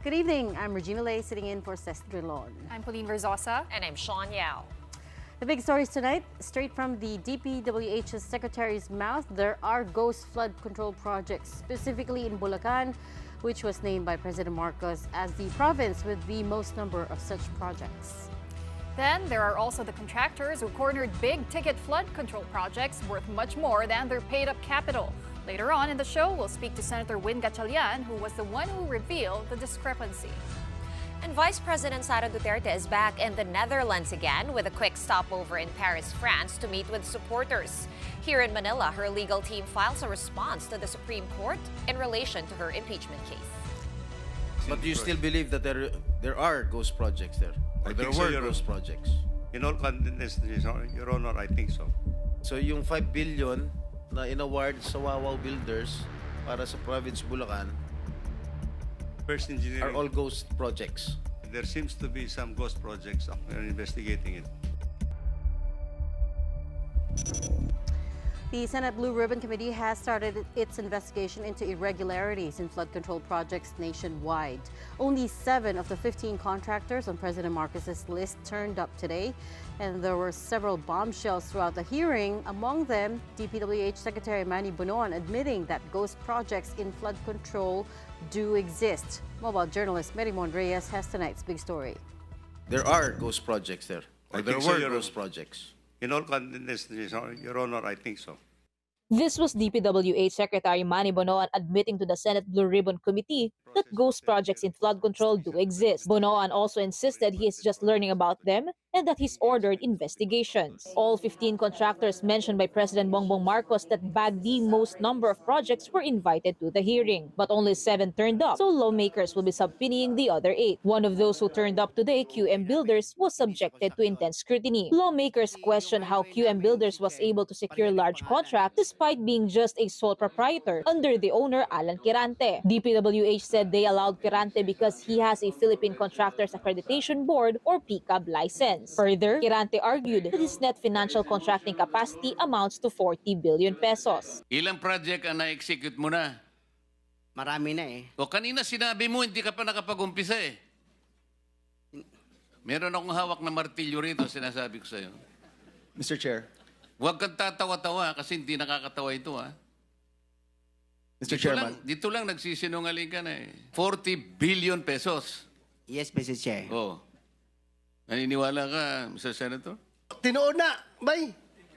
Good evening. I'm Regina Lay sitting in for Ces Oreña-Drilon. I'm Pauline Verzosa. And I'm Shawn Yao. The big stories tonight, straight from the DPWH's secretary's mouth, there are ghost flood control projects, specifically in Bulakan, which was named by President Marcos as the province with the most number of such projects. Then there are also the contractors who cornered big-ticket flood control projects worth much more than their paid-up capital. Later on in the show, we'll speak to Senator Win Gatchalian, who was the one who revealed the discrepancy. And Vice President Sara Duterte is back in the Netherlands again with a quick stopover in Paris, France to meet with supporters. Here in Manila, her legal team files a response to the Supreme Court in relation to her impeachment case. But do you still believe that there are ghost projects there? Or there were ghost projects? In all confidence, Your Honor, I think so. So yung 5 billion na in-award sa Wawaw Builders para sa province Bulacan First engineering, are all ghost projects. there seems to be some ghost projects. We're investigating it. The Senate Blue Ribbon Committee has started its investigation into irregularities in flood control projects nationwide. Only 7 of the 15 contractors on President Marcos's list turned up today, and there were several bombshells throughout the hearing. Among them, DPWH Secretary Manny Bonoan admitting that ghost projects in flood control do exist. Mobile journalist Merimon Reyes has tonight's big story. There are ghost projects there. Or I there think so, were Your ghost Honor. projects. In all confidence, Your Honor, I think so. This was DPWH Secretary Manny Bonoan admitting to the Senate Blue Ribbon Committee that ghost projects in flood control do exist. Bonoan also insisted he is just learning about them and that he's ordered investigations. All 15 contractors mentioned by President Bongbong Marcos that bagged the most number of projects were invited to the hearing. But only 7 turned up, so lawmakers will be subpoenaing the other 8. One of those who turned up today, QM Builders, was subjected to intense scrutiny. Lawmakers questioned how QM Builders was able to secure large contracts despite being just a sole proprietor under the owner Alan Quirante. DPWH said they allowed Quirante because he has a Philippine Contractors Accreditation Board or PCAB license. Further, Quirante argued that his net financial contracting capacity amounts to 40 billion pesos. Ilang project ang na-execute mo na? Marami na eh. O kanina sinabi mo, hindi ka pa nakapag-umpisa eh. Meron akong hawak na martilyo rito, sinasabi ko sa'yo. Mr. Chair. Huwag kang tatawa-tawa kasi hindi nakakatawa ito ha. Mr. Chairman. Dito lang nagsisinungaling ka na eh. 40 billion pesos. Yes, Mr. Chair. Oh. Naniniwala ka, Mr. Senator? Tinoon na, bay.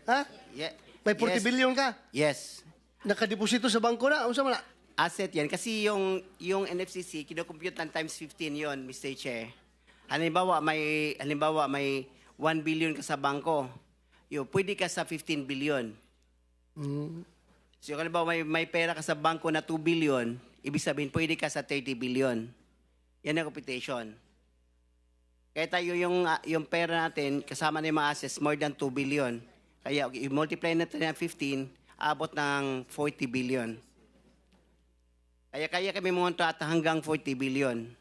Ha? Yeah. May 40 Yes. billion ka. Yes. Nakadeposito sa bangko na. Ano sa mana? Asset yan. Kasi yung NFCC, kinocompute ng times 15 yon, Mr. Chair. Halimbawa, may 1 billion ka sa bangko. Pwede ka sa 15 billion. So, halimbawa, may pera ka sa bangko na 2 billion, ibig sabihin, pwede ka sa 30 billion. Yan ang computation. Kaya tayo yung pera natin, kasama na yung mga assets, more than 2 billion. Kaya i-multiply natin ng 15, abot ng 40 billion. Kaya kami munta at hanggang 40 billion.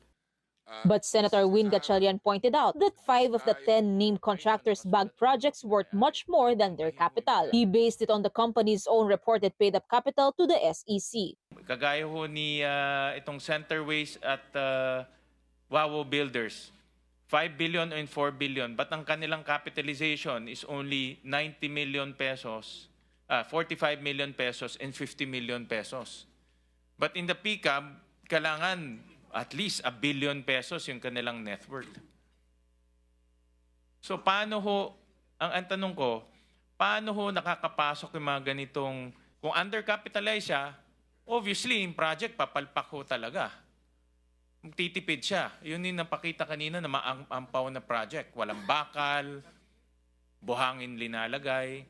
But Senator Win Gatchalian pointed out that 5 of the 10 named contractors bagged projects worth much more than their capital. He based it on the company's own reported paid-up capital to the SEC. Kagaya ho ni itong Centerways at Wawaw Builders, 5 billion and 4 billion, but ang kanilang capitalization is only 90 million pesos, 45 million pesos and 50 million pesos. But in the PCAB, kailangan at least 1 billion pesos yung kanilang net worth. So paano ho, ang tanong ko, paano ho nakakapasok yung mga ganitong, kung undercapitalized siya, obviously yung project papalpak ho talaga. Titipid siya. Yun yung napakita kanina na maampaw na project. Walang bakal, buhangin linalagay.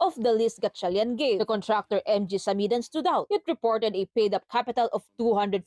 Of the list Gatchalian gave, the contractor MG Samidan stood out. It reported a paid-up capital of 250,000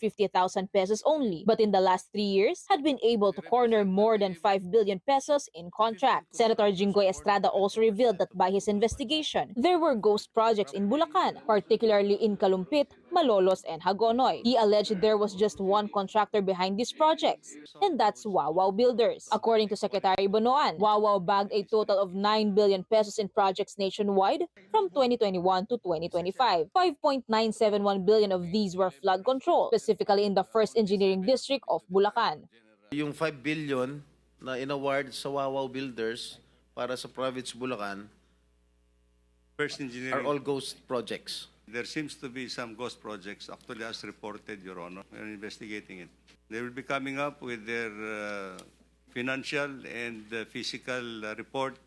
pesos only, but in the last 3 years had been able to corner more than 5 billion pesos in contracts. Senator Jinggoy Estrada also revealed that by his investigation, there were ghost projects in Bulacan, particularly in Kalumpit, Malolos, and Hagonoy. He alleged there was just one contractor behind these projects, and that's Wow Builders. According to Secretary Bonoan, Wow bagged a total of 9 billion pesos in projects nationwide from 2021 to 2025. 5.971 billion of these were flood control, specifically in the 1st Engineering District of Bulakan. Yung 5 billion na inaward sa Wow Builders para sa province Bulacan First are engineering. all ghost projects. There seems to be some ghost projects, actually as reported, Your Honor. We're investigating it. They will be coming up with their financial and physical report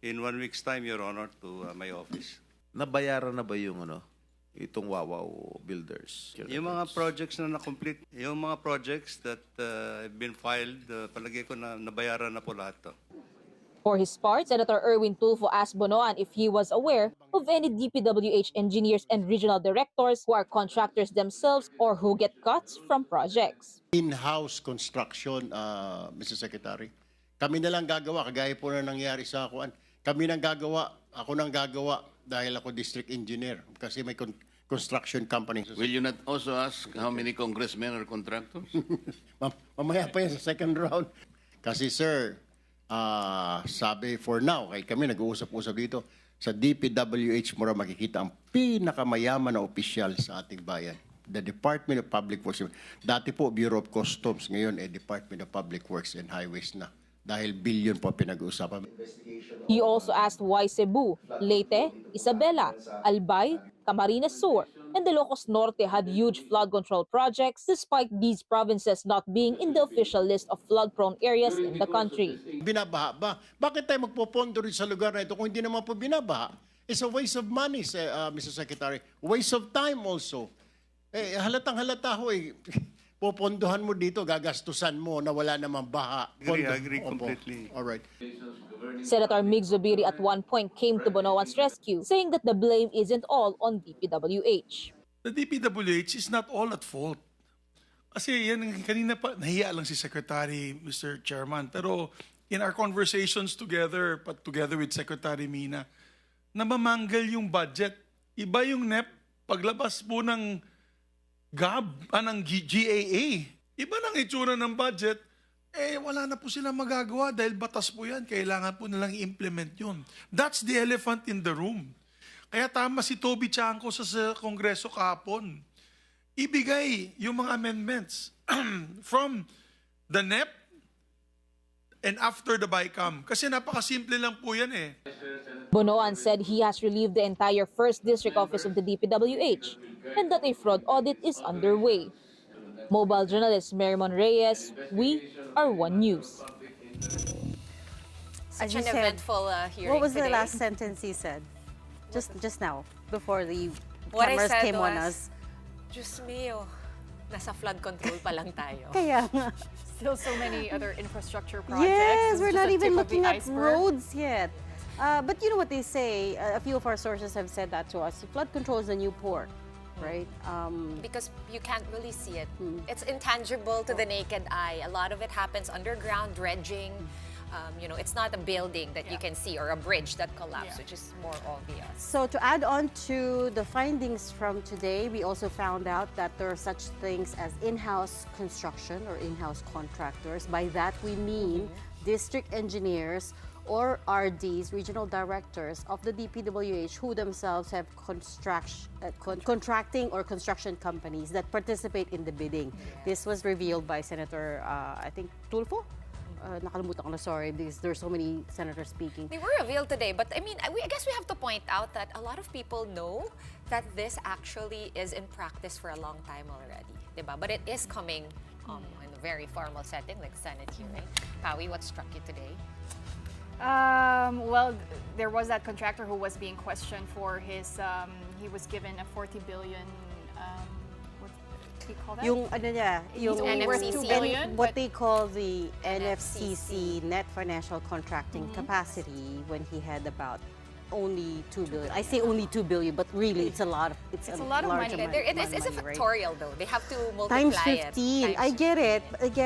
in 1 week's time, Your Honor, to my office. Nabayaran na ba yung itong Wow Builders? Yung mga projects na na-complete, yung mga projects that have been filed, palagay ko na nabayaran na po lahat to. For his part, Senator Erwin Tulfo asked Bonoan if he was aware of any DPWH engineers and regional directors who are contractors themselves or who get cuts from projects. In-house construction, Mr. Secretary. Kami na lang gagawa, kagaya po na nangyari sa akuan. Kami nang gagawa, ako nang gagawa dahil ako district engineer kasi may construction company. Will you not also ask how many congressmen are contractors? Mamaya pa yan sa second round. Kasi sir, sabi for now, kay kami nag-uusap-usap dito, sa DPWH mo makikita ang pinakamayaman na opisyal sa ating bayan. The Department of Public Works. Dati po, Bureau of Customs. Ngayon, Department of Public Works and Highways na. Dahil billion po pinag-uusapan. He also asked why Cebu, Leyte, Isabela, Albay, Camarines Sur, and Ilocos Norte had huge flood control projects despite these provinces not being in the official list of flood-prone areas in the country. Binabaha ba? Bakit tayo magpopondo rin sa lugar na ito kung hindi naman po binabaha? It's a waste of money, Mr. Secretary. Waste of time also. Halatang-halata ho popondohan mo dito, gagastusan mo na wala namang baha. I agree completely. All right. Senator Mig Zubiri at one point came to Bonoan's rescue, saying that the blame isn't all on DPWH. The DPWH is not all at fault. Kasi yan, kanina pa, nahiya lang si Secretary, Mr. Chairman. Pero in our conversations together with Secretary Mina, namamanggal yung budget. Iba yung NEP, paglabas po ng ng GAA. Iba nang itsura ng budget, wala na po silang magagawa dahil batas po yan. Kailangan po nilang i-implement yun. That's the elephant in the room. Kaya tama si Toby Chanco sa Kongreso kahapon. Ibigay yung mga amendments from the NEP and after the BICAM. Kasi napakasimple lang po yan Bonoan said he has relieved the entire 1st District Office of the DPWH and that a fraud audit is underway. Mobile journalist Marimon Reyes, we are One News. Such an eventful hearing What was today. the last sentence he said? Just now, before the What I cameras said came on was, us. Diyos mio, nasa flood control pa lang tayo. Kaya nga. Still so many other infrastructure projects. Yes, It's we're just not the even tip of looking the at iceberg. roads yet. But you know what they say, a few of our sources have said that to us. Flood control is the new pork, right? Because you can't really see it. It's intangible to the naked eye. A lot of it happens underground, dredging. It's not a building that you can see or a bridge that collapsed, which is more obvious. So to add on to the findings from today, we also found out that there are such things as in-house construction or in-house contractors. By that we mean district engineers or RDs, regional directors of the DPWH who themselves have contracting or construction companies that participate in the bidding. This was revealed by Senator, I think, Tulfo? Nakalimutan ko na, sorry, because there's so many senators speaking. They were revealed today, but I mean, I guess we have to point out that a lot of people know that this actually is in practice for a long time already, diba? But it is coming in a very formal setting, like Senate hearing. Pawi, what struck you today? Well, there was that contractor who was being questioned for his, he was given a 40 billion, what do you call that? Yung ano niya, yung NFCC. what they call the NFCC, net financial contracting capacity, when he had about only 2 billion. I say only 2 billion, but really it's a lot of It's a lot of large money. amount It's a money, right? factorial though. They have to multiply Times it. 15. I get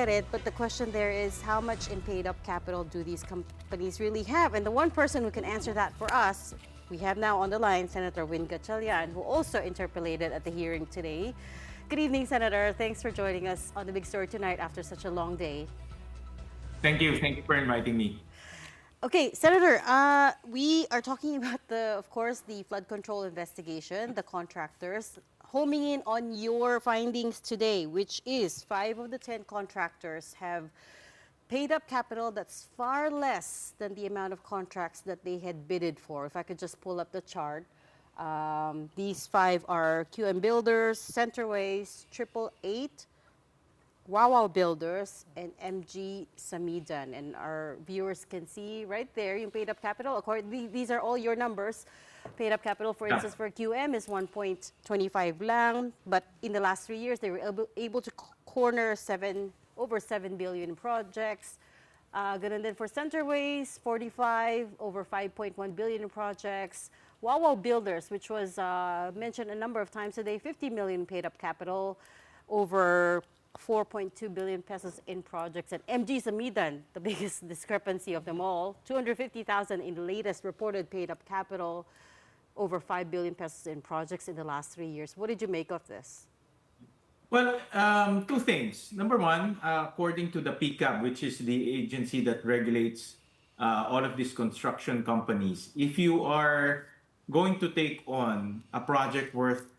it. But the question there is, how much in paid-up capital do these companies really have? And the one person who can answer that for us We have now on the line Senator Win Gatchalian, who also interpolated at the hearing today. Good evening, Senator. Thanks for joining us on the Big Story tonight after such a long day. Thank you. Thank you for inviting me. Okay, Senator, we are talking about of course, the flood control investigation, the contractors, homing in on your findings today, which is 5 of the 10 contractors have paid up capital that's far less than the amount of contracts that they had bidded for. If I could just pull up the chart. These 5 are QM Builders, Centerways, 888, Wow Builders, and MG Samidan. And our viewers can see right there yung paid up capital. These are all your numbers. Paid up capital, for instance, for QM is 1.25 lang. But in the last 3 years, they were able to corner over 7 billion projects. Ganun din for Centerways, 45, over 5.1 billion in projects. Wow Builders, which was mentioned a number of times today, 50 million paid up capital, over 4.2 billion pesos in projects. And MG Samidan, the biggest discrepancy of them all, 250,000 in the latest reported paid up capital, over 5 billion pesos in projects in the last 3 years. What did you make of this? Well, 2 things. Number one, according to the PCAB, which is the agency that regulates all of these construction companies, if you are going to take on a project worth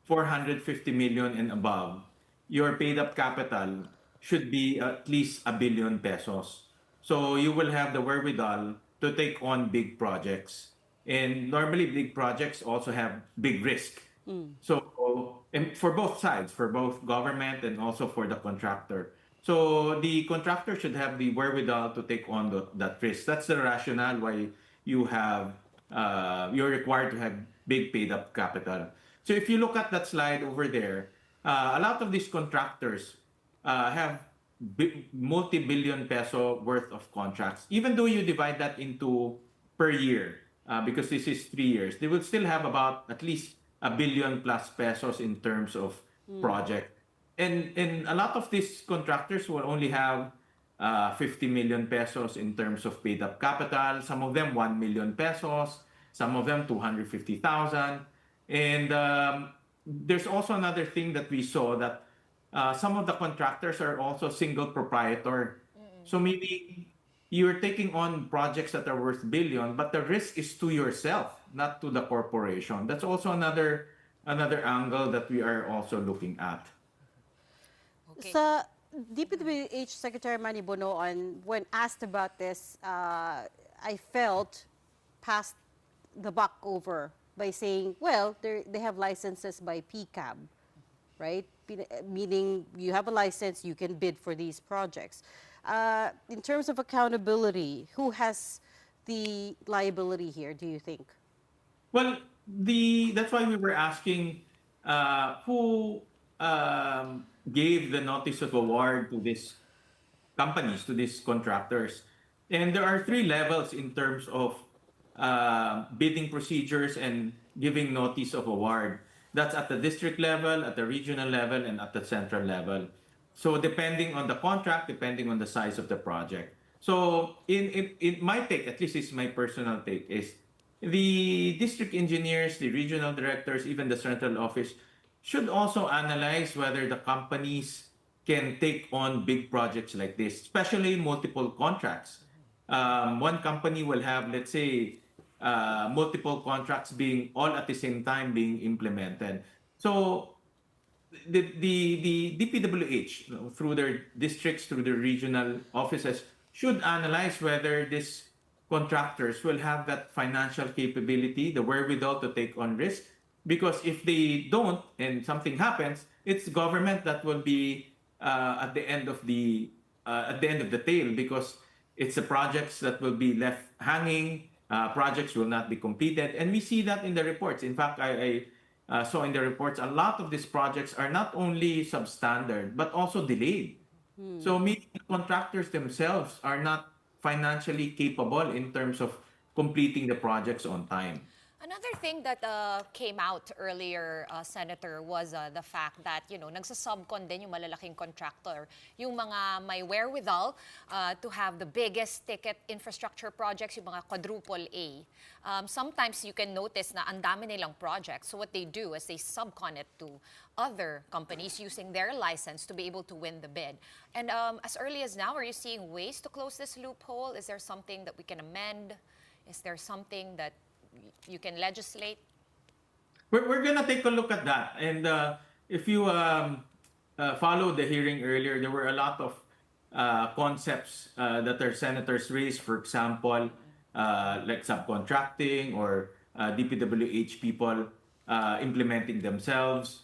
450 million and above, your paid up capital should be at least 1 billion pesos. So you will have the wherewithal to take on big projects. And normally big projects also have big risk. So and for both sides, for both government and also for the contractor. So the contractor should have the wherewithal to take on that risk. That's the rationale why you have you're required to have big paid up capital. So if you look at that slide over there, a lot of these contractors have multi-billion peso worth of contracts. Even though you divide that into per year, because this is 3 years, they will still have about at least 1 billion plus pesos in terms of project. And a lot of these contractors will only have 50 million pesos in terms of paid up capital. Some of them 1 million pesos, some of them 250,000. And there's also another thing that we saw that some of the contractors are also single proprietor. So maybe you're taking on projects that are worth billion, but the risk is to yourself, not to the corporation. That's also another angle that we are also looking at. Okay. Sa DPWH Secretary Manny Bonoan, when asked about this, I felt passed the buck over by saying, well, they have licenses by PCAB, right? Meaning you have a license, you can bid for these projects. In terms of accountability, who has the liability here, do you think? Well, that's why we were asking who gave the notice of award to these companies, to these contractors. And there are 3 levels in terms of bidding procedures and giving notice of award. That's at the district level, at the regional level, and at the central level. So depending on the contract, depending on the size of the project. So in my take, at least it's my personal take, is the district engineers, the regional directors, even the central office should also analyze whether the companies can take on big projects like this, especially multiple contracts. One company will have, let's say, multiple contracts being all at the same time being implemented. So the DPWH, through their districts, through their regional offices, should analyze whether these contractors will have that financial capability, the wherewithal to take on risk. Because if they don't and something happens, it's government that will be at the end of the tail, because it's the projects that will be left hanging. Projects will not be completed, and we see that in the reports. In fact, I saw in the reports a lot of these projects are not only substandard but also delayed. So meaning the contractors themselves are not financially capable in terms of completing the projects on time. Another thing that came out earlier, Senator, was the fact that, nagsasubcon din yung malalaking contractor, yung mga may wherewithal to have the biggest ticket infrastructure projects, yung mga quadruple A. Sometimes you can notice na ang dami nilang projects. So what they do is they subcon it to other companies using their license to be able to win the bid. And as early as now, are you seeing ways to close this loophole? Is there something that we can amend? Is there something that you can legislate? We're going to take a look at that. And if you followed the hearing earlier, there were a lot of concepts that our senators raised. For example, like subcontracting or DPWH people implementing themselves.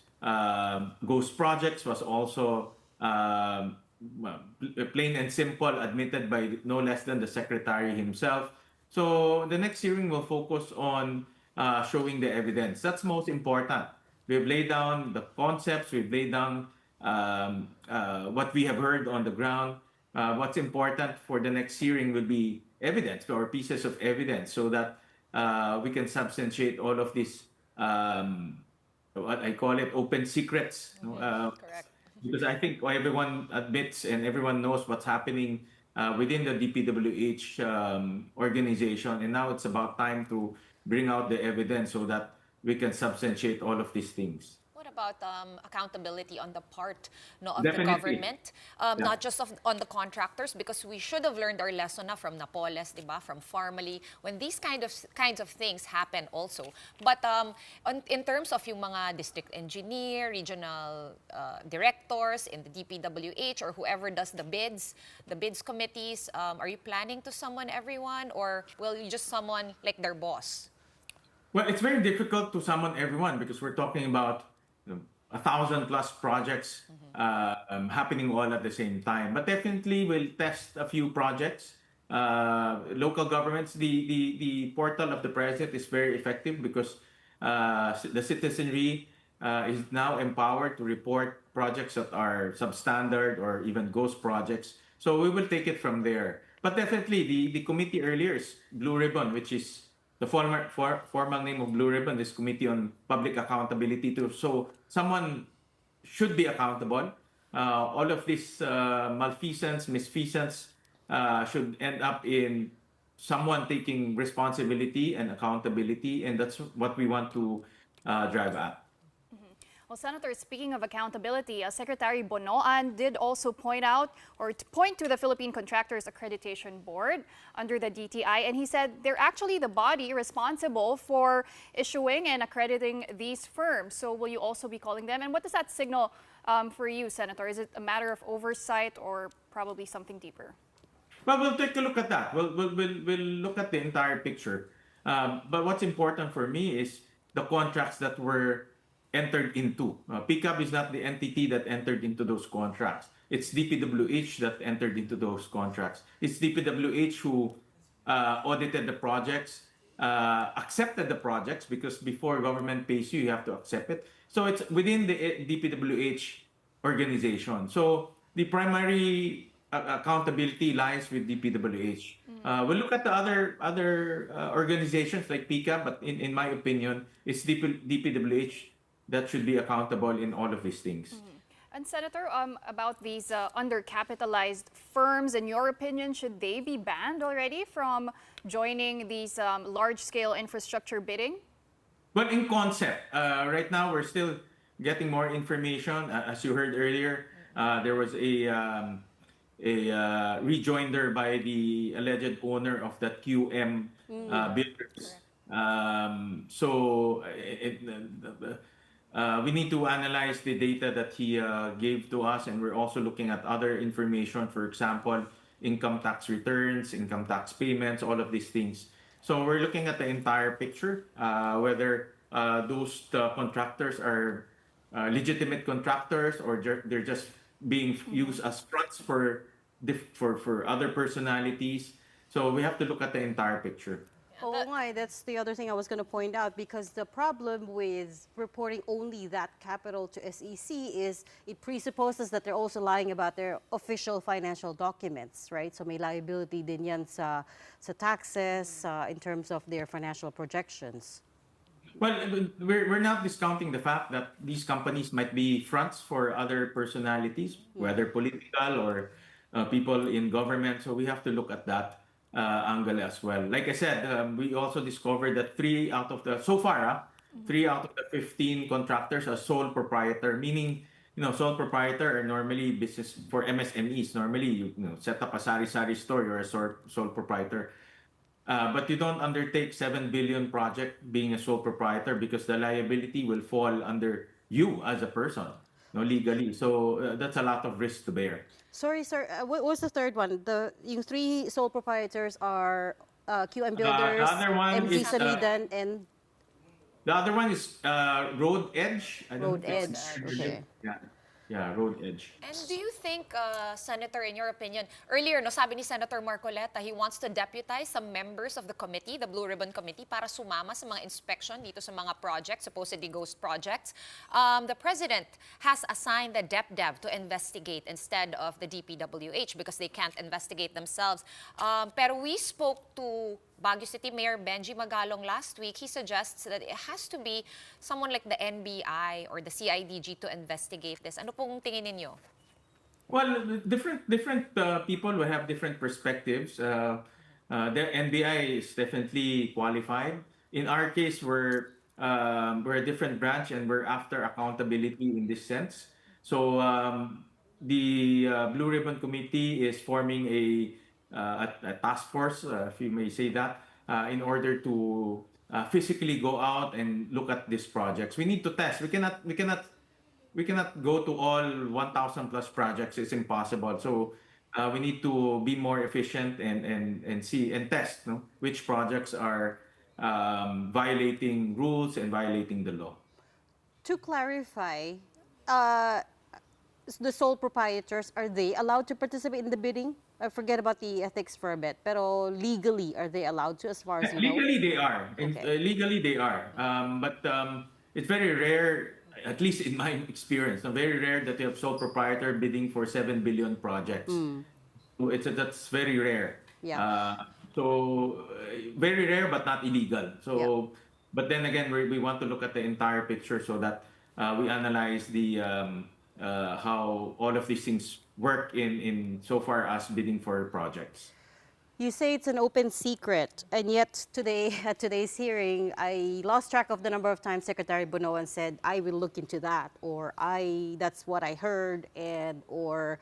Ghost projects was also plain and simple, admitted by no less than the Secretary himself. So the next hearing will focus on showing the evidence. That's most important. We've laid down the concepts, we've laid down what we have heard on the ground. What's important for the next hearing will be evidence or pieces of evidence so that we can substantiate all of these, what I call it, open secrets. Correct. Because I think everyone admits and everyone knows what's happening within the DPWH organization. And now it's about time to bring out the evidence so that we can substantiate all of these things. What about accountability on the part of Definitely. the government, not just on the contractors, because we should have learned our lesson na from Napoles, diba? From Farmally, when these kinds of things happen also. But in terms of yung mga district engineer, regional directors in the DPWH, or whoever does the bids committees, are you planning to summon everyone, or will you just summon like their boss? Well, it's very difficult to summon everyone because we're talking about 1,000+ projects happening all at the same time. But definitely we'll test a few projects. Local governments, the portal of the president is very effective because the citizenry is now empowered to report projects that are substandard or even ghost projects. So we will take it from there. But definitely the committee earlier is Blue Ribbon, which is the formal name of Blue Ribbon, this Committee on Public Accountability too. So someone should be accountable. All of these malfeasance, misfeasance should end up in someone taking responsibility and accountability, and that's what we want to drive at. Well, Senator, speaking of accountability, Secretary Bonoan did also point to the Philippine Contractors Accreditation Board under the DTI, and he said they're actually the body responsible for issuing and accrediting these firms. So will you also be calling them? And what does that signal for you, Senator? Is it a matter of oversight or probably something deeper? Well, we'll take a look at that. We'll look at the entire picture. But what's important for me is the contracts that were entered into. PCAB is not the entity that entered into those contracts. It's DPWH that entered into those contracts. It's DPWH who audited the projects, accepted the projects, because before government pays you, you have to accept it. So it's within the DPWH organization. So the primary accountability lies with DPWH. We'll look at the other organizations like PCAB, but in my opinion, it's DPWH that should be accountable in all of these things. And Senator, about these undercapitalized firms, in your opinion, should they be banned already from joining these large-scale infrastructure bidding? Well, in concept, right now we're still getting more information. As you heard earlier, there was a rejoinder by the alleged owner of that QM builders. We need to analyze the data that he gave to us, and we're also looking at other information, for example, income tax returns, income tax payments, all of these things. So we're looking at the entire picture, whether those contractors are legitimate contractors or they're just being used as fronts for other personalities. So we have to look at the entire picture. Oh my, that's the other thing I was going to point out, because the problem with reporting only that capital to SEC is it presupposes that they're also lying about their official financial documents, right? So may liability din yan sa taxes in terms of their financial projections. Well, we're not discounting the fact that these companies might be fronts for other personalities, whether political or people in government. So we have to look at that angle as well. Like I said, we also discovered that three out of the 15 contractors are sole proprietor, meaning, sole proprietor are normally business for MSMEs. Normally, you set up a sari-sari store, you're a sole proprietor. But you don't undertake 7 billion project being a sole proprietor because the liability will fall under you as a person, legally. So that's a lot of risk to bear. Sorry, sir. What was the third one? Yung three sole proprietors are QM Builders, the other one MG is, Sanidan, and The other one is Road Edge. Road Edge. Okay. Yeah, Road Edge. And do you think, Senator, in your opinion, earlier, sabi ni Senator Marcoleta, he wants to deputize some members of the committee, the Blue Ribbon Committee, para sumama sa mga inspection dito sa mga projects, supposedly ghost projects. The President has assigned the DepDev to investigate instead of the DPWH because they can't investigate themselves. Pero we spoke to Baguio City Mayor Benji Magalong last week. He suggests that it has to be someone like the NBI or the CIDG to investigate this. Ano pong tingin ninyo? Well, different people will have different perspectives. The NBI is definitely qualified. In our case, we're a different branch and we're after accountability in this sense. So the Blue Ribbon Committee is forming a task force, if you may say that, in order to physically go out and look at these projects. We need to test. We cannot go to all 1,000 plus projects. It's impossible. So we need to be more efficient and see and test which projects are violating rules and violating the law. To clarify, the sole proprietors, are they allowed to participate in the bidding? Forget about the ethics for a bit, pero legally, are they allowed to, as far as you know? Legally, they are. Okay. Legally, they are. But it's very rare, at least in my experience, very rare that you have sole proprietor bidding for 7 billion projects. So that's very rare. Yeah. So very rare, but not illegal. So, Yeah. But then again, we want to look at the entire picture so that we analyze the how all of these things work in so far as bidding for projects. You say it's an open secret, and yet today, at today's hearing, I lost track of the number of times Secretary Bonoan said, I will look into that, or that's what I heard, or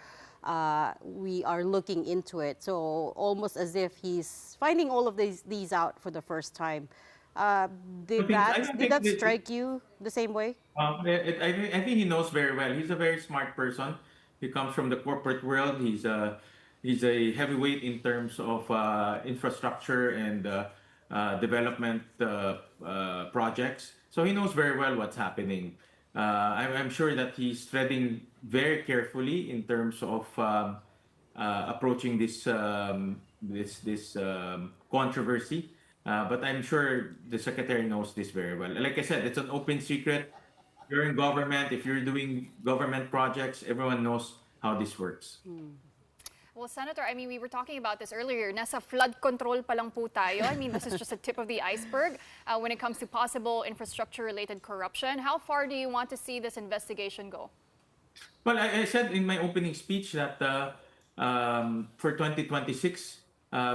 we are looking into it. So almost as if he's finding all of these out for the first time. Did that strike you the same way? I think he knows very well. He's a very smart person. He comes from the corporate world. He's a heavyweight in terms of infrastructure and development projects. So he knows very well what's happening. I'm sure that he's treading very carefully in terms of approaching this controversy. But I'm sure the secretary knows this very well. Like I said, it's an open secret. You're in government. If you're doing government projects, everyone knows how this works. Well, Senator, I mean, we were talking about this earlier. Nasa flood control pa lang po tayo. I mean, this is just the tip of the iceberg when it comes to possible infrastructure-related corruption. How far do you want to see this investigation go? Well, I said in my opening speech that for 2026,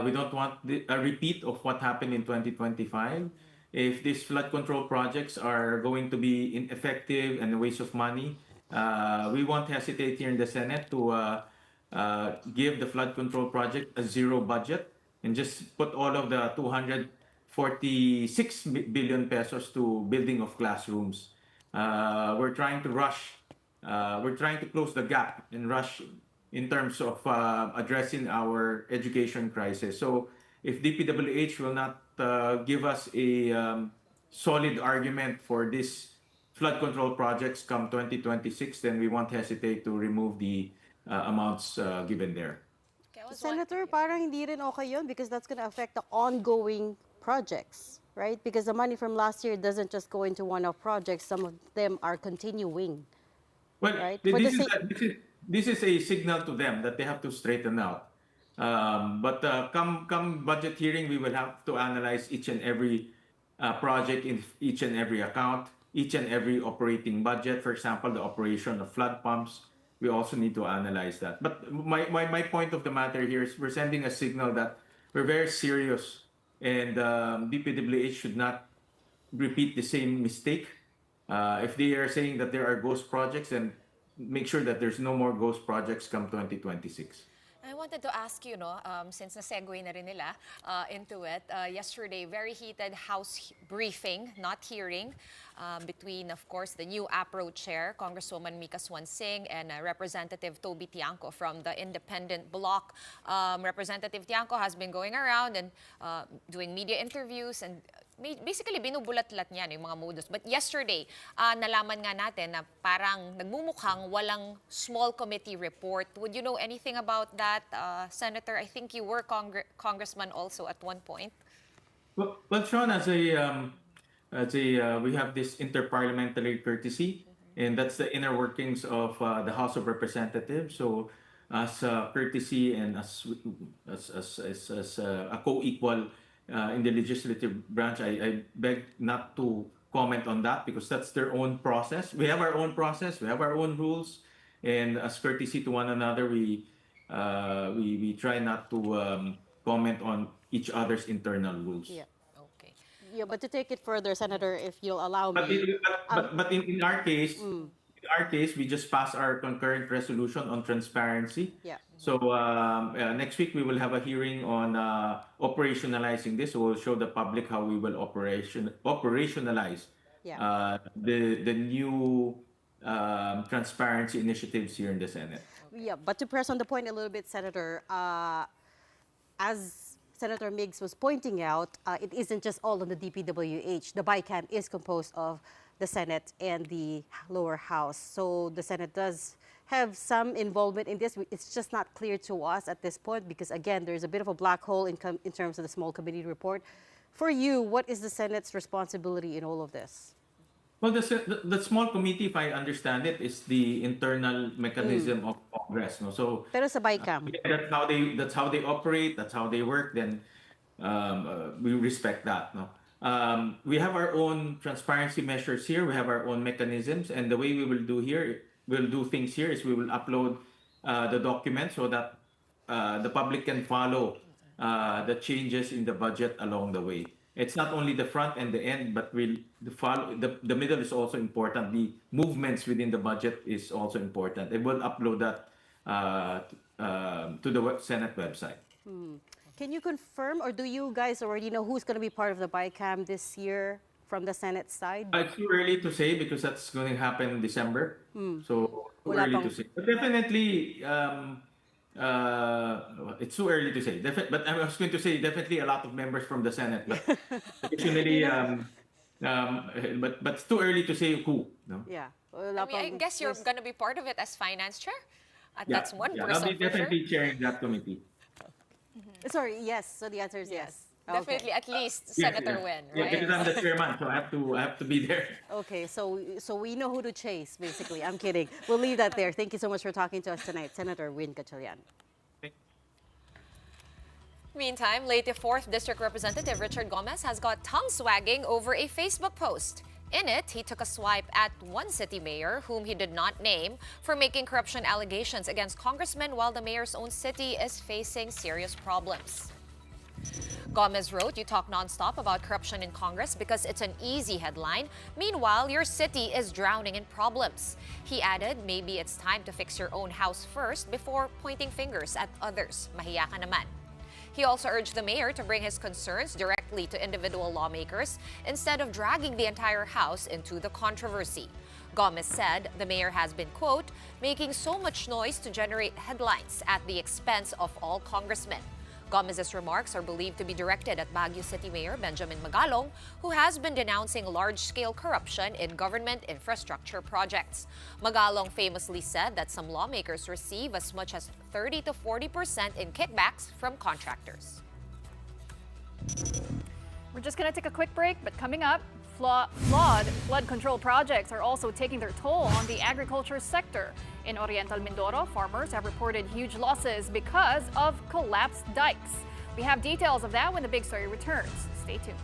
we don't want a repeat of what happened in 2025. If these flood control projects are going to be ineffective and a waste of money, we won't hesitate here in the Senate to give the flood control project a zero budget and just put all of the 246 billion pesos to building of classrooms. We're trying to rush. We're trying to close the gap and rush in terms of addressing our education crisis. So if DPWH will not give us a solid argument for this flood control projects come 2026, then we won't hesitate to remove the amounts given there. Senator, parang hindi rin okay yun because that's going to affect the ongoing projects, right? Because the money from last year doesn't just go into one-off projects. Some of them are continuing. Well, right? This is a signal to them that they have to straighten out. But come budget hearing, we will have to analyze each and every project in each and every account, each and every operating budget. For example, the operation of flood pumps. We also need to analyze that. But my point of the matter here is we're sending a signal that we're very serious, and DPWH should not repeat the same mistake. If they are saying that there are ghost projects, then make sure that there's no more ghost projects come 2026. I wanted to ask you, since na-segue na rin nila into it, yesterday, very heated House briefing, not hearing, between, of course, the new APRO chair, Congresswoman Mika Swansing, and Representative Toby Tiangco from the independent bloc. Representative Tiangco has been going around and doing media interviews and basically binubulat-lat niya yung mga modus. But yesterday, nalaman nga natin na parang nagmumukhang walang small committee report. Would you know anything about that, Senator? I think you were congressman also at one point. Well, Shawn, we have this interparliamentary courtesy, and that's the inner workings of the House of Representatives. So, as courtesy and as a co-equal in the legislative branch, I beg not to comment on that because that's their own process. We have our own process, we have our own rules, and as courtesy to one another, we try not to comment on each other's internal rules. Yeah. Okay. Yeah, but to take it further, Senator, if you'll allow me. But in our case, we just passed our concurrent resolution on transparency. Yeah. So next week we will have a hearing on operationalizing this. So we'll show the public how we will operationalize the new transparency initiatives here in the Senate. Yeah, but to press on the point a little bit, Senator, as Senator Miggs was pointing out, it isn't just all on the DPWH. The BICAM is composed of the Senate and the lower house. So the Senate does have some involvement in this. It's just not clear to us at this point because, again, there's a bit of a black hole in terms of the small committee report. For you, what is the Senate's responsibility in all of this? Well, the small committee, if I understand it, is the internal mechanism of Congress. No? So, pero sa BICAM. That's how they operate. That's how they work. Then we respect that. No. We have our own transparency measures here. We have our own mechanisms, and the way we will do things here is we will upload the document so that the public can follow the changes in the budget along the way. It's not only the front and the end, but the middle is also important. The movements within the budget is also important. And we'll upload that to the Senate website. Can you confirm, or do you guys already know who's going to be part of the BICAM this year from the Senate side? It's too early to say because that's going to happen in December. So too early to say. But definitely, it's too early to say. But I was going to say definitely a lot of members from the Senate. But additionally, but it's too early to say who. No? Yeah. I guess you're going to be part of it as finance chair. That's one person. I'll be definitely chairing that committee. Sorry, yes. So the answer is yes. Definitely, at least Senator Wen, right? Yeah, because I'm the chairman, so I have to be there. Okay, so we know who to chase, basically. I'm kidding. We'll leave that there. Thank you so much for talking to us tonight, Senator Win Gatchalian. Meantime, Leyte 4th District Representative Richard Gomez has got tongue swagging over a Facebook post. In it, he took a swipe at one city mayor, whom he did not name, for making corruption allegations against congressmen while the mayor's own city is facing serious problems. Gomez wrote, "You talk nonstop about corruption in Congress because it's an easy headline. Meanwhile, your city is drowning in problems." He added, "Maybe it's time to fix your own house first before pointing fingers at others. Mahiya ka naman." He also urged the mayor to bring his concerns directly to individual lawmakers instead of dragging the entire House into the controversy. Gomez said the mayor has been, quote, "making so much noise to generate headlines at the expense of all congressmen." Gomez's remarks are believed to be directed at Baguio City Mayor Benjamin Magalong, who has been denouncing large-scale corruption in government infrastructure projects. Magalong famously said that some lawmakers receive as much as 30 to 40% in kickbacks from contractors. We're just going to take a quick break, but coming up, flood control projects are also taking their toll on the agriculture sector. In Oriental Mindoro, farmers have reported huge losses because of collapsed dikes. We have details of that when the big story returns. Stay tuned.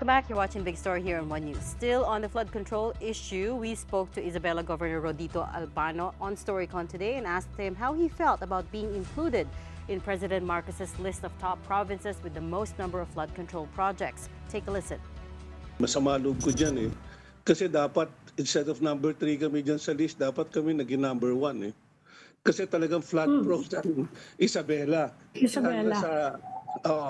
Welcome back. You're watching Big Story here on One News. Still on the flood control issue, we spoke to Isabela Governor Rodito Albano on Storycon today and asked him how he felt about being included in President Marcos's list of top provinces with the most number of flood control projects. Take a listen. Masama loob ko dyan eh. Kasi dapat, instead of number 3 kami dyan sa list, dapat kami naging number 1 eh. Kasi talagang flood-proof ang Isabela.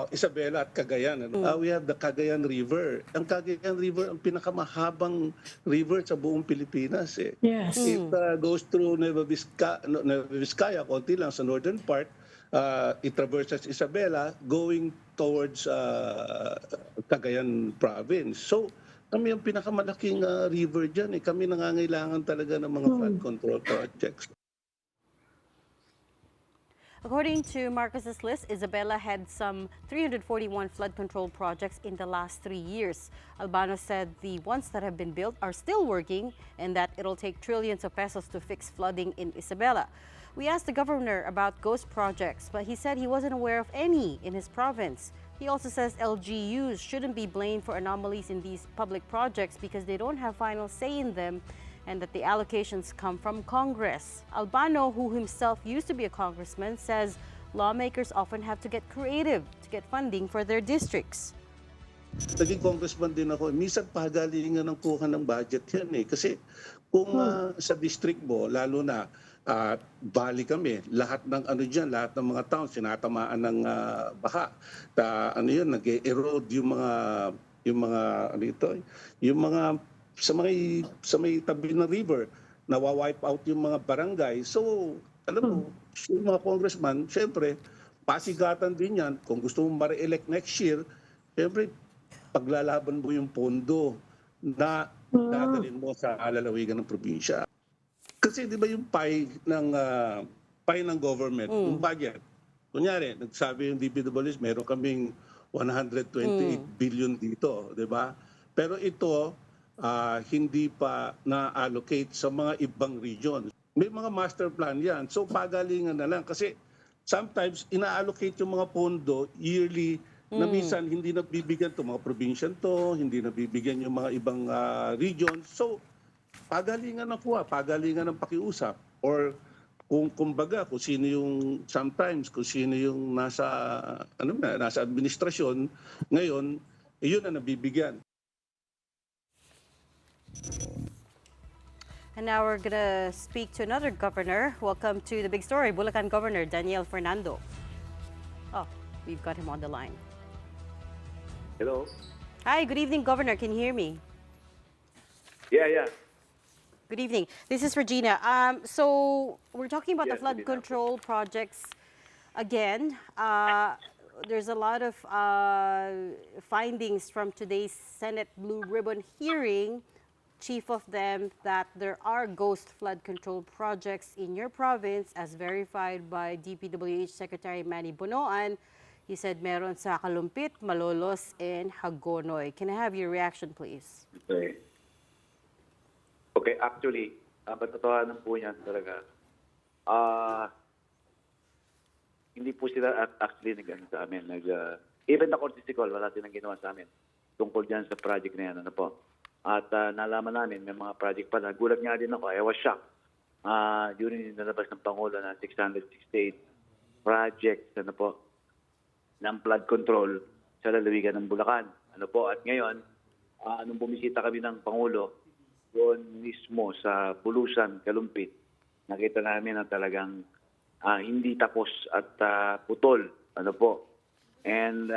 Isabela at Cagayan. We have the Cagayan River. Ang Cagayan River, ang pinakamahabang river sa buong Pilipinas eh. Yes. It goes through Nueva Vizcaya, konti lang sa northern part. It traverses Isabela going towards Cagayan province. So, kami ang pinakamalaking river dyan. Eh. Kami nangangailangan talaga ng mga flood control projects. According to Marcos's list, Isabela had some 341 flood control projects in the last 3 years. Albano said the ones that have been built are still working and that it'll take trillions of pesos to fix flooding in Isabela. We asked the governor about ghost projects, but he said he wasn't aware of any in his province. He also says LGUs shouldn't be blamed for anomalies in these public projects because they don't have final say in them and that the allocations come from Congress. Albano, who himself used to be a congressman, says lawmakers often have to get creative to get funding for their districts. Naging congressman din ako. Minsan pagalingan ng kuha ng budget yan eh. Kasi kung sa district mo, lalo na bali kami, lahat ng ano dyan, lahat ng mga towns, sinatamaan ng baha. Nag-erode yung mga sa may tabi ng river, nawa-wipe out yung mga barangay. So, alam mo, yung mga congressman, syempre, pasigatan din yan. Kung gusto mong ma-re-elect next year, syempre, paglalaban mo yung pondo na dadalhin mo sa lalawigan ng probinsya. Kasi di ba yung pie ng government, yung budget, kunyari, nagsabi yung DPWH, meron kaming 128 billion dito, di ba? Pero ito, hindi pa na-allocate sa mga ibang regions. May mga master plan yan. So pagalingan na lang. Kasi sometimes ina-allocate yung mga pondo yearly na minsan hindi nabibigyan to mga probinsya to, hindi nabibigyan yung mga ibang regions. So pagalingan na kuha, pagalingan ng pakiusap. Or kumbaga, kung sino yung nasa administrasyon ngayon, yun na nabibigyan. And now we're going to speak to another governor. Welcome to the Big Story, Bulakan Governor Daniel Fernando. Oh, we've got him on the line. Hello. Hi, good evening, Governor. Can you hear me? Yeah. Good evening. This is Regina. So we're talking about the flood control projects again. There's a lot of findings from today's Senate Blue Ribbon hearing. Chief of them that there are ghost flood control projects in your province as verified by DPWH Secretary Manny Bonoan. He said meron sa Kalumpit, Malolos, and Hagonoy. Can I have your reaction, please? Okay, actually, patotohanan po yan talaga. Hindi po sila actually nag-ano sa amin. Even the courtesy call, wala silang ginawa sa amin tungkol dyan sa project na yan. Ano po? At nalaman namin, may mga project pala. Gulat nga din ako, I was shocked. During yung nalabas ng Pangulo na 668 projects ng flood control sa lalawigan ng Bulakan. Ano po? At ngayon, nung bumisita kami ng Pangulo, doon mismo sa Bulusan, Kalumpit, nakita namin na talagang hindi tapos at putol. Ano po? And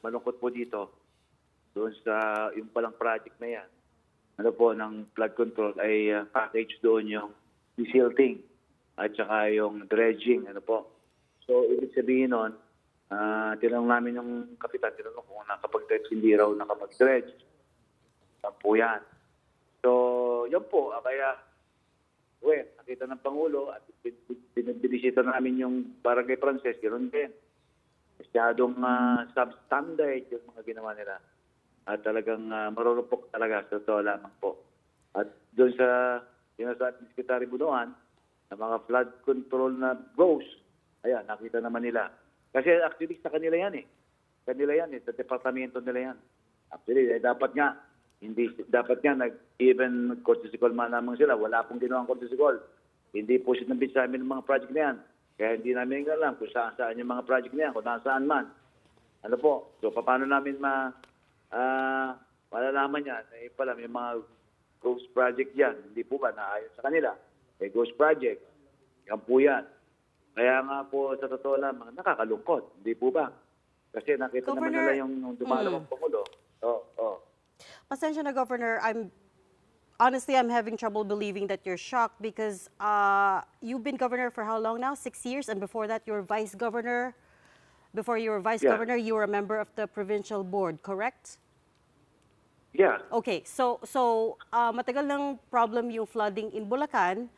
malungkot po dito, doon sa yung palang project na yan, ano po, ng flood control ay package doon yung desilting at saka yung dredging, ano po. So, ibig sabihin nun, tinanong namin yung kapitan, tinanong kung nakapag-dredge, hindi raw nakapag-dredge. Saan po yan? So, yan po. Kaya, nakita ng Pangulo at binibisita namin yung Barangay Frances, ganoon din. Masyadong substandard yung mga ginawa nila. At talagang marurupok talaga sa totoo lamang po. At doon sa sinasabi ni Secretary Bunuan, na mga flood control na ghost, ayan, nakita naman nila. Kasi actually sa kanila yan eh. Sa departamento nila yan. Actually, dapat nga, even courtesy call man lamang sila, wala pong ginawang courtesy call. Hindi po sinabit sa amin ng mga project na yan. Kaya hindi namin alam kung saan yung mga project na yan, kung nasaan man. Ano po? So, paano namin malalaman yan? Eh, pala, may mga ghost project yan. Hindi po ba naayon sa kanila? Eh, ghost project. Yan po yan. Kaya nga po, sa totoo lamang, nakakalungkot. Hindi po ba? Kasi nakita naman nila yung dumalawang Pangulo. Pasensya na, Governor. Honestly, I'm having trouble believing that you're shocked because you've been governor for how long now? 6 years, and before that, you're vice governor. Before you were vice governor, you were a member of the provincial board, correct? Yeah. Okay, so matagal ng problem yung flooding in Bulacan,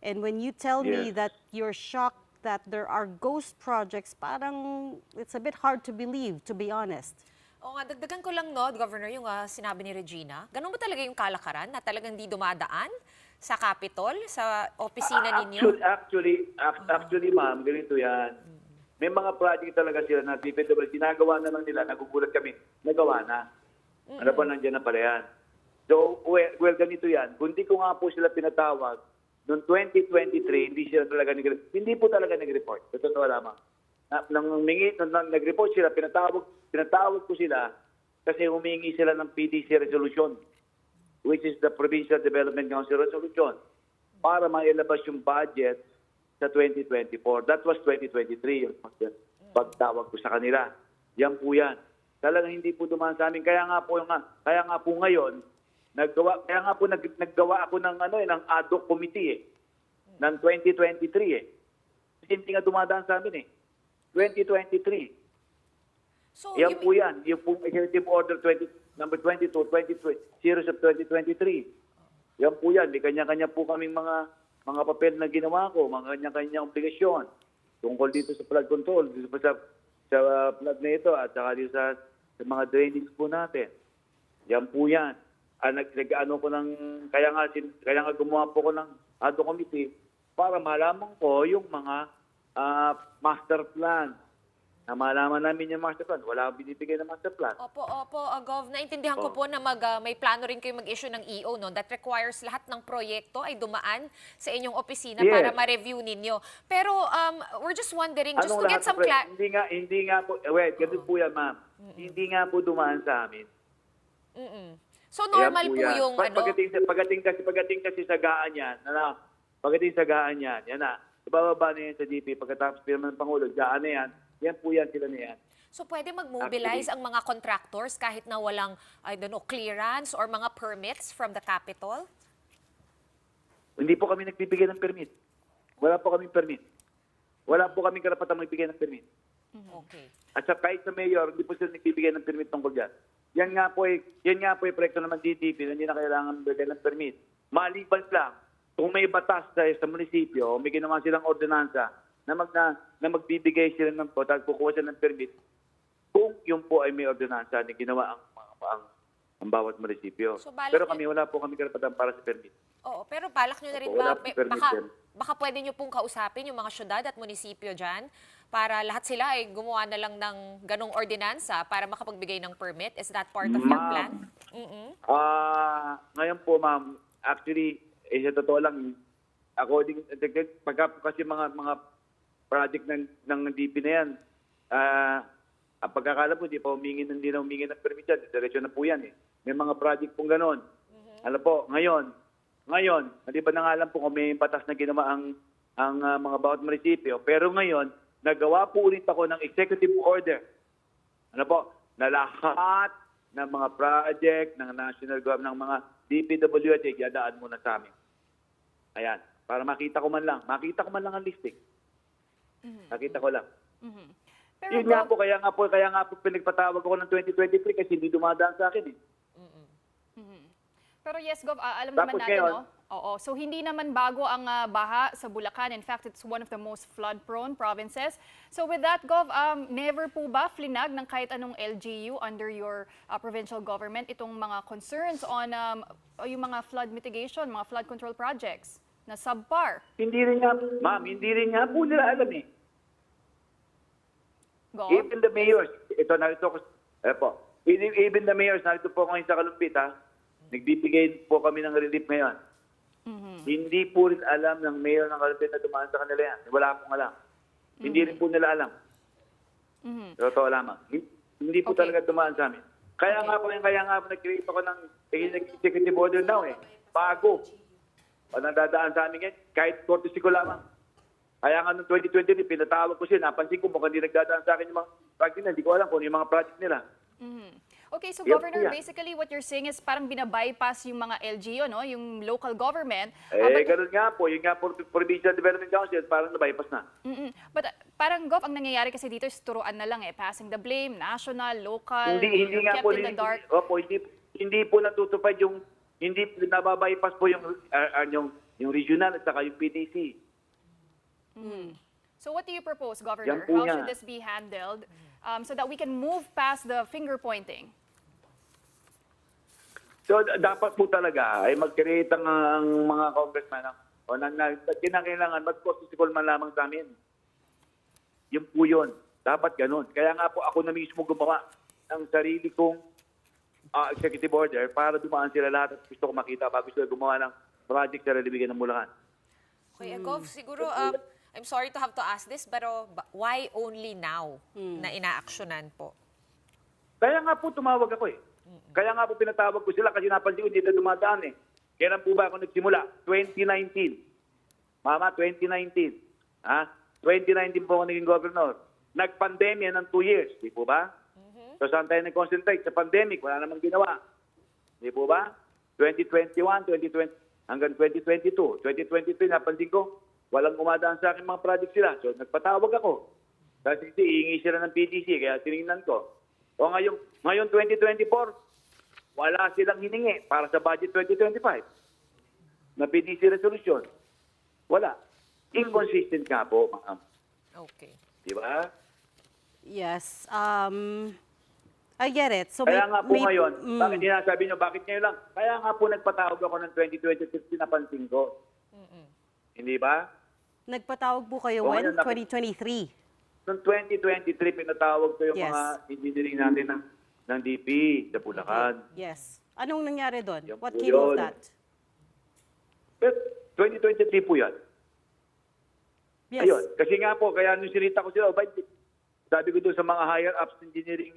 and when you tell me that you're shocked that there are ghost projects, parang it's a bit hard to believe, to be honest. O nga, dagdagan ko lang, no, Governor, yung sinabi ni Regina. Ganun ba talaga yung kalakaran na talagang di dumadaan sa Capitol, sa opisina ninyo? Actually, ma'am, ganito yan. May mga project talaga sila na DPWH, ginagawa na lang nila, nagugulat kami, nagawa na. Ano pa, nandiyan na pala yan. So, well, ganito yan. Kundi ko nga po sila pinatawag, noong 2023, hindi sila talaga hindi po talaga nag-report. Totoo lamang. Nung nag-report sila, pinatawag ko sila kasi humingi sila ng PDC resolution, which is the Provincial Development Council resolution, para mailabas yung budget sa 2024. That was 2023, yung pagtawag ko sa kanila. Yan po yan. Talagang hindi po dumaan sa amin. Kaya nga po ngayon, naggawa ako ng ad hoc committee ng 2023 Kasi hindi nga dumadaan sa amin 2023. So, yan po yan. Yung po Executive Order number 22, series of 2023. Yan po yan. May kanya-kanya po kaming mga papel na ginawa ko, mga kanya-kanya obligasyon tungkol dito sa flood control, dito sa flood na ito at saka dito sa mga drainage po natin. Yan po yan. Kaya nga gumawa po ko ng ad hoc committee para malaman ko yung mga master plan. Na malaman namin yung master plan. Wala akong binibigay na master plan. Opo, Gov. Naintindihan ko po na may plano rin kayo mag-issue ng EO, no? That requires lahat ng proyekto ay dumaan sa inyong opisina para ma-review ninyo. Pero we're just wondering, just to get some clarity. Hindi nga po, ganun po yan, ma'am. Hindi nga po dumaan sa amin. So normal po yung Pagdating kasi sa gaan yan, yan na, ibababa na yan sa GP, pagkatapos pirma ng Pangulo, gaan na yan, yan po yan, sila na yan. So pwede mag-mobilize ang mga contractors kahit na walang, clearance or mga permits from the Capitol? Hindi po kami nagbibigay ng permit. Wala po kaming permit. Wala po kaming karapatang magbigay ng permit. Okay. At kahit sa mayor, hindi po sila nagbibigay ng permit tungkol dyan. Yan nga po yung proyekto naman DDP na hindi na kailangan bigay ng permit. Maliban lang, kung may batas sa munisipyo, may ginawa silang ordinansa na magbibigay sila ng kukuha sila ng permit kung yun po ay may ordinansa na ginawa ang bawat munisipyo. So, pero wala po kami karapatan para sa permit. Oo, pero balak nyo na rin baka pwede nyo pong kausapin yung mga syudad at munisipyo dyan para lahat sila ay gumawa na lang ng ganong ordinansa para makapagbigay ng permit? Is that part of your plan? Ngayon po, ma'am, actually, sa totoo lang, kasi mga project ng DP na yan, ang pagkakala po, hindi na humingi ng permit yan. Diretso na po yan May mga project pong ganon. Alam po, ngayon, hindi ba na nga alam po kung may batas na ginawa ang mga bawat munisipyo. Pero ngayon, nagawa po ulit ako ng executive order. Ano po? Na lahat ng mga project ng national government, ng mga DPWH, yadaan muna sa amin. Ayan. Para makita ko man lang ang listing. Nakita ko lang. Pero yun nga po, kaya nga po pinagpatawag ako ng 2023 kasi hindi dumadaan sa akin Pero yes, Gov, alam naman natin, no? Oo. So hindi naman bago ang baha sa Bulacan. In fact, it's one of the most flood-prone provinces. So with that, Gov, never po ba flinag ng kahit anong LGU under your provincial government itong mga concerns on yung mga flood mitigation, mga flood control projects na subpar? Hindi rin nga po nila alam Even the mayors, Even the mayors, narito po ngayon sa Kalumpit, ha? Nagbibigay po kami ng relief ngayon. Hindi po rin alam ng mayor ng Kalumpit na dumaan sa kanila yan. Wala pong alam. Hindi rin po nila alam. Totoo lamang. Hindi po talaga dumaan sa amin. Kaya nga po nag-create ako ng executive order now eh. Bago. O nadadaan sa amin ngayon, kahit courtesy ko lamang. Kaya nga noong 2020, pinatawag ko siya, napansin ko mukhang hindi nagdadaan sa akin yung mga project na, hindi ko alam kung yung mga project nila. Okay, so Governor, basically what you're saying is parang binabypass yung mga LGU, no? Yung local government. Ganun nga po. Yung nga po, Provincial Development Council, parang nabypass na. But parang, Gov, ang nangyayari kasi dito is turuan na lang eh. Passing the blame, national, local, Hindi nga kept po, in the dark. Hindi po natutupad yung, hindi nababypass po yung regional at saka yung PTC. So what do you propose, Governor? How should this be handled so that we can move past the finger pointing? So dapat po talaga ay mag-create ang mga congressman o kinakailangan mag-constitutional man lamang sa amin. Yun po yun. Dapat ganun. Kaya nga po ako na mismo gumawa ng sarili kong executive order para dumaan sila lahat at gusto ko makita bago sila gumawa ng project sa lalawigan ng Bulacan. Okay, Gov, siguro, I'm sorry to have to ask this, pero why only now na inaaksyonan po? Kaya nga po tumawag ako eh. Kaya nga po pinatawag ko sila kasi napansin ko hindi na dumadaan eh. Kailan po ba ako nagsimula? 2019. Mama, 2019. 2019 po ako naging governor. Nagpandemya ng 2 years. Di po ba? So saan tayo nag-concentrate? Sa pandemic, wala namang ginawa. Di po ba? 2021, 2020, hanggang 2022. 2023, napansin ko, walang umadaan sa akin mga project sila. So nagpatawag ako. Kasi iingi sila ng PTC, kaya tinignan ko. O ngayon 2024, wala silang hiningi para sa budget 2025 na PTC resolution. Wala. Inconsistent nga po, ma'am. Okay. Di ba? Yes. I get it. So kaya nga po ngayon, bakit sinasabi nyo, bakit ngayon lang? Kaya nga po nagpatawag ako ng 2026, napansin ko. Hindi ba? Nagpatawag po kayo when? 2023? Noong 2023, pinatawag ko yung mga engineering natin ng DP sa Bulakan. Yes. Anong nangyari doon? What po came of yun. that? But 2023 po yan. Yes. Ayun. Kasi nga po, kaya nung sinita ko sila, sabi ko doon sa mga higher ups engineering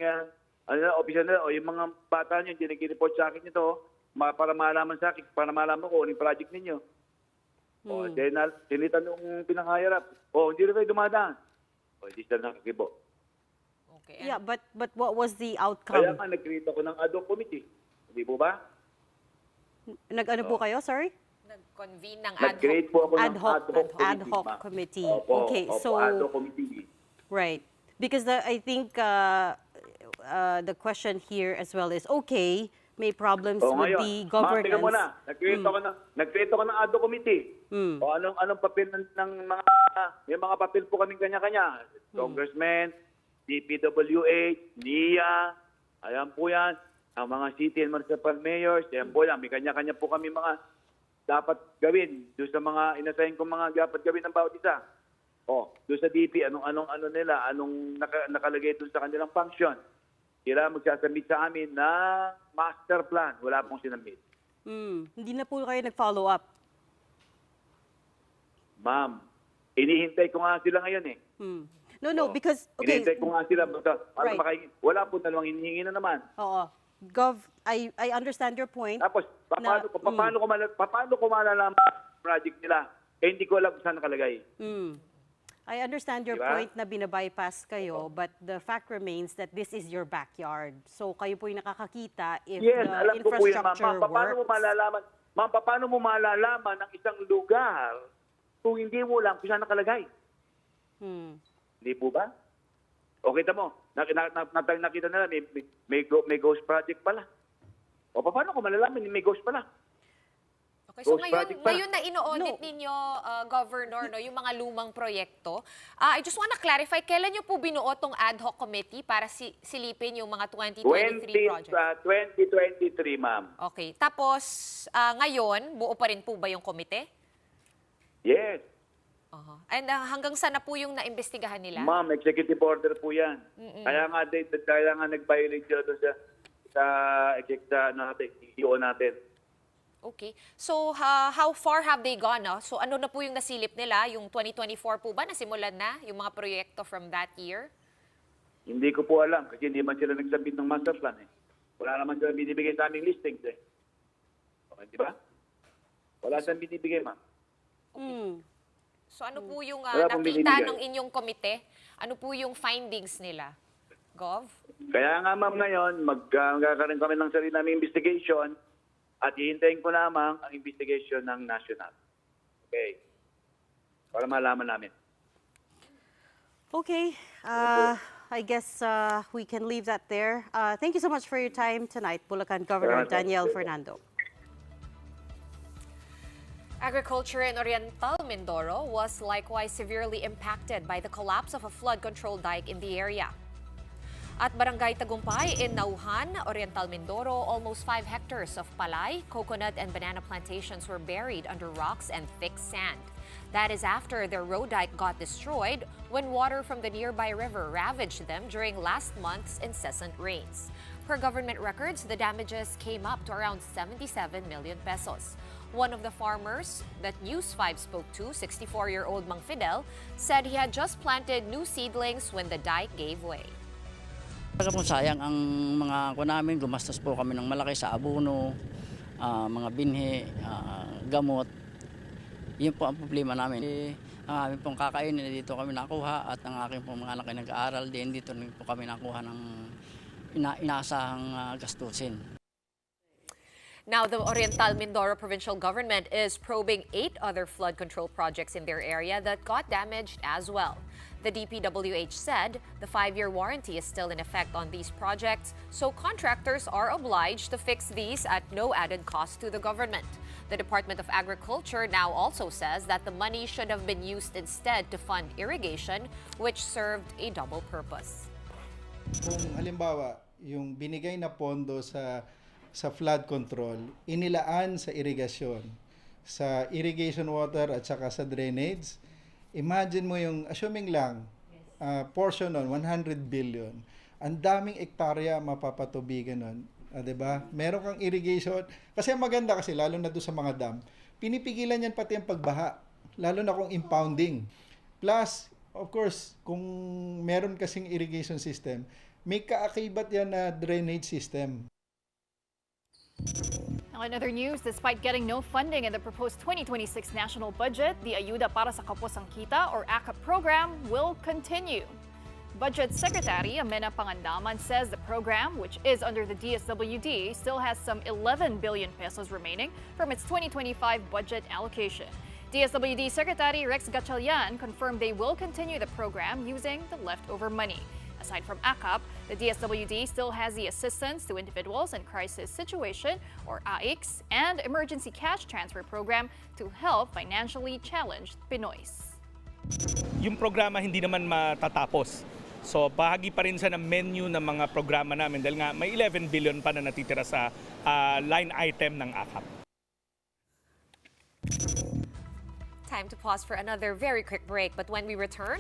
officer na, o yung mga bata nyo, hindi nag-report sa akin ito, para malaman sa akin, para malaman ko yung project ninyo. O, then, sinita nung pinang-higher up, hindi rin kayo dumadaan. O, hindi sila nakikibo. Okay. Yeah, but what was the outcome? Kaya nga, nag-create ako ng ad hoc committee. Hindi po ba? Nag-ano po kayo? Sorry? Nag-convene ng Nag-create po ako ng ad hoc committee. Opo, Okay, so ad hoc committee. right, because I think the question here as well is okay, may problems with the governance. Tingnan mo na, nag-create ako ng ad hoc committee. O anong papel ng mga, may mga papel po kaming kanya-kanya. Congressman, DPWH, NIA, ayan po yan. Ang mga city and municipal mayors, ayan po yan. May kanya-kanya po kami mga dapat gawin. Doon sa mga inassign kong mga dapat gawin ng bawat isa. Doon sa DP, anong nakalagay doon sa kanilang function. Sila magsasubmit sa amin na master plan. Wala pong sinabit. Hindi na po kayo nag-follow up. Ma'am, inihintay ko nga sila ngayon eh. No, because, okay. Inihintay ko nga sila. Right. Wala po dalawang hinihingi na naman. Oo. Gov, I understand your point. Tapos, paano ko malalaman project nila? Hindi ko alam kung saan nakalagay. I understand your point na binabypass kayo, but the fact remains that this is your backyard. So kayo po yung nakakakita if the infrastructure works. Ma'am, paano mo malalaman ang isang lugar kung hindi mo alam kung saan nakalagay? Hindi po ba? O kita mo, nakita nila may ghost project pala. O paano ko malalaman may ghost pala? Okay, so ngayon na ino-audit ninyo, Governor, yung mga lumang proyekto, I just want to clarify, kailan nyo po binuo tong ad hoc committee para silipin yung mga 2023 projects? 2023, ma'am. Okay, tapos ngayon, buo pa rin po ba yung komite? Yes. And hanggang saan na po yung naimbestigahan nila? Ma'am, executive order po yan. Kaya nga nag-violate sila doon EO natin. Okay. So, how far have they gone? No? So, ano na po yung nasilip nila? Yung 2024 po ba? Nasimulan na yung mga proyekto from that year? Hindi ko po alam kasi hindi man sila nagsabit ng master plan. Wala naman sila binibigay sa aming listings. Okay, di ba? Wala silang binibigay, ma'am. Okay. So, ano po yung Wala pong nakita binibigay. ng inyong komite? Ano po yung findings nila? Gov? Kaya nga, ma'am, ngayon, magkakaroon kami ng sarili naming investigation at hihintayin ko lamang ang investigation ng national. Okay. Para malaman namin. Okay. I guess we can leave that there. Thank you so much for your time tonight, Bulacan Governor Daniel Fernando. Agriculture in Oriental Mindoro was likewise severely impacted by the collapse of a flood control dike in the area. At Barangay Tagumpay in Nauhan, Oriental Mindoro, almost 5 hectares of palay, coconut and banana plantations were buried under rocks and thick sand. That is after their road dike got destroyed when water from the nearby river ravaged them during last month's incessant rains. Per government records, the damages came up to around 77 million pesos. One of the farmers that News 5 spoke to, 64-year-old Mang Fidel, said he had just planted new seedlings when the dike gave way. Sayang ang mga namin, gumastos po kami ng malaki sa abono, mga binhi, gamot. Yun po ang problema namin. Ang aming pong kakainin, dito kami nakuha at ang aking pong mga anak ay nag-aaral din, dito rin po kami nakuha ng inaasahang gastusin. Now, the Oriental Mindoro provincial government is probing 8 other flood control projects in their area that got damaged as well. The DPWH said the 5-year warranty is still in effect on these projects, so contractors are obliged to fix these at no added cost to the government. The Department of Agriculture now also says that the money should have been used instead to fund irrigation, which served a double purpose. Kung halimbawa, yung binigay na pondo sa flood control, inilaan sa irrigation, sa irrigation water at saka sa drainage, imagine mo yung, assuming lang, portion nun, 100 billion. Ang daming ektarya mapapatubigan nun. Diba? Meron kang irrigation. Kasi maganda kasi, lalo na doon sa mga dam, pinipigilan yan pati ang pagbaha. Lalo na kung impounding. Plus, of course, kung meron kasing irrigation system, may kaakibat yan na drainage system. Now, in other news, despite getting no funding in the proposed 2026 national budget, the Ayuda para sa Kapos ang Kita or AKAP program will continue. Budget Secretary Amena Pangandaman says the program, which is under the DSWD, still has some 11 billion pesos remaining from its 2025 budget allocation. DSWD Secretary Rex Gatchalian confirmed they will continue the program using the leftover money. Aside from AKAP, the DSWD still has the Assistance to Individuals in Crisis Situation, or AICS, and Emergency Cash Transfer Program to help financially challenged Pinoys. Yung programa hindi naman matatapos. So bahagi pa rin siya ng menu ng mga programa namin dahil nga may 11 billion pa na natitira sa line item ng AKAP. Time to pause for another very quick break, but when we return,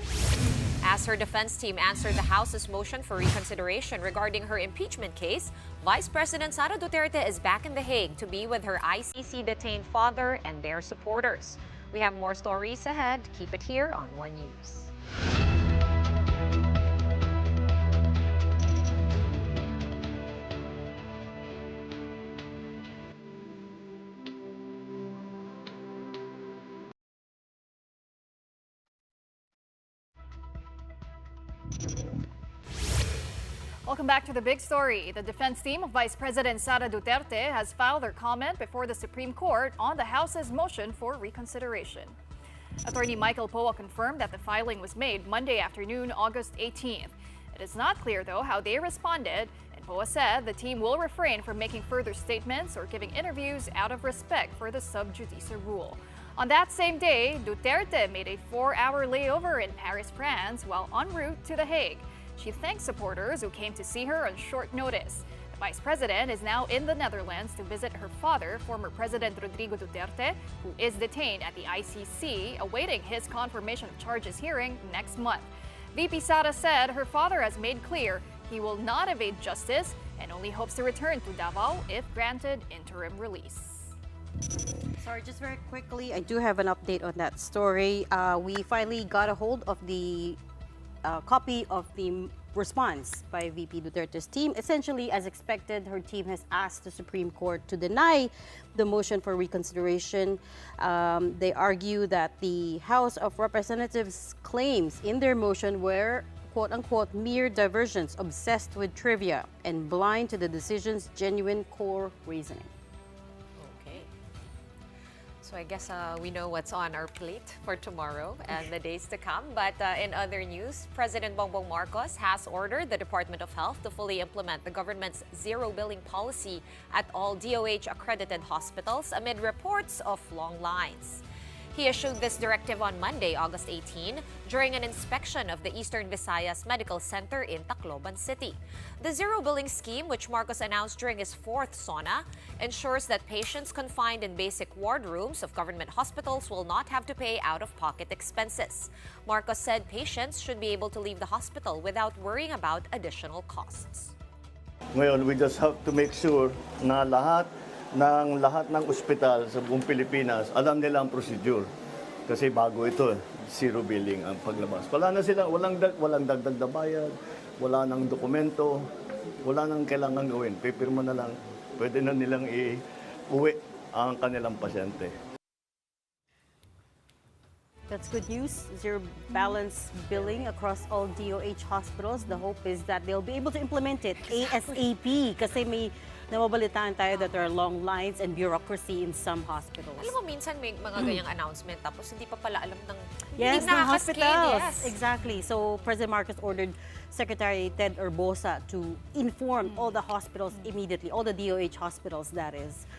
as her defense team answered the House's motion for reconsideration regarding her impeachment case, Vice President Sara Duterte is back in The Hague to be with her ICC-detained father and their supporters. We have more stories ahead. Keep it here on One News. Welcome back to the big story. The defense team of Vice President Sara Duterte has filed their comment before the Supreme Court on the House's motion for reconsideration. Attorney Michael Poa confirmed that the filing was made Monday afternoon, August 18th. It is not clear, though, how they responded, and Poa said the team will refrain from making further statements or giving interviews out of respect for the sub judice rule. On that same day, Duterte made a 4-hour layover in Paris, France, while en route to The Hague. She thanked supporters who came to see her on short notice. The vice president is now in the Netherlands to visit her father, former President Rodrigo Duterte, who is detained at the ICC, awaiting his confirmation of charges hearing next month. VP Sara said her father has made clear he will not evade justice and only hopes to return to Davao if granted interim release. Sorry, just very quickly, I do have an update on that story. We finally got a hold of the copy of the response by VP Duterte's team. Essentially, as expected, her team has asked the Supreme Court to deny the motion for reconsideration. They argue that the House of Representatives' claims in their motion were quote-unquote mere diversions obsessed with trivia and blind to the decision's genuine core reasoning. So I guess we know what's on our plate for tomorrow and the days to come. But in other news, President Bongbong Marcos has ordered the Department of Health to fully implement the government's zero billing policy at all DOH-accredited hospitals amid reports of long lines. He issued this directive on Monday, August 18, during an inspection of the Eastern Visayas Medical Center in Tacloban City. The zero billing scheme, which Marcos announced during his fourth SONA, ensures that patients confined in basic ward rooms of government hospitals will not have to pay out-of-pocket expenses. Marcos said patients should be able to leave the hospital without worrying about additional costs. Ngayon, we just have to make sure na lahat ng ospital sa buong Pilipinas, alam nila ang procedure. Kasi bago ito, zero billing ang paglabas. Wala na sila, walang dagdag na bayad, wala nang dokumento, wala nang kailangan gawin. Pipirma na lang, pwede na nilang i-uwi ang kanilang pasyente. That's good news. Zero balance billing across all DOH hospitals. The hope is that they'll be able to implement it ASAP kasi may namabalitaan tayo that there are long lines and bureaucracy in some hospitals. Alam mo, minsan may mga ganyang announcement tapos hindi pa pala alam ng Yes, hindi ng hospitals. Yes. Exactly. So President Marcos ordered Secretary Ted Verzosa to inform all the hospitals immediately, all the DOH hospitals, that is.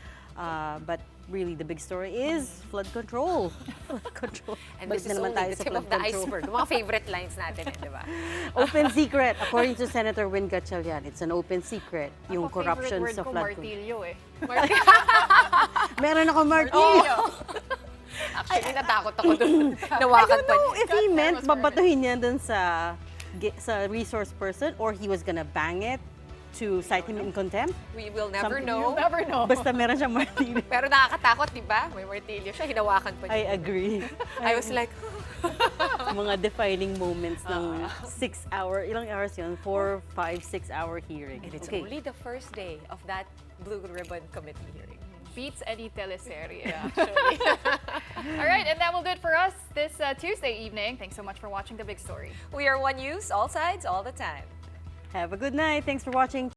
But really, the big story is flood control. Flood control. And this is only the tip of the iceberg. Mga favorite lines natin, di ba? Open secret. According to Senator Win Gatchalian, it's an open secret. Yung corruption favorite sa word ko, flood martilyo eh. Meron ako martilyo. Actually, natakot ako dun. Nawakan pa niya. If he meant babatuhin niya dun sa resource person or he was gonna bang it to cite him in contempt. We will never Something know. You'll never know. Basta meron siyang martilyo. Pero nakakatakot, di ba? May martilyo siya, hinawakan pa niya. I agree. I was like, mga defining moments ng 6-hour, ilang hours yun? 4, 5, 6-hour hearing. And it's only the first day of that Blue Ribbon Committee hearing. Beats any teleserye, actually. All right, and that will do it for us this Tuesday evening. Thanks so much for watching The Big Story. We are One News, all sides, all the time. Have a good night. Thanks for watching.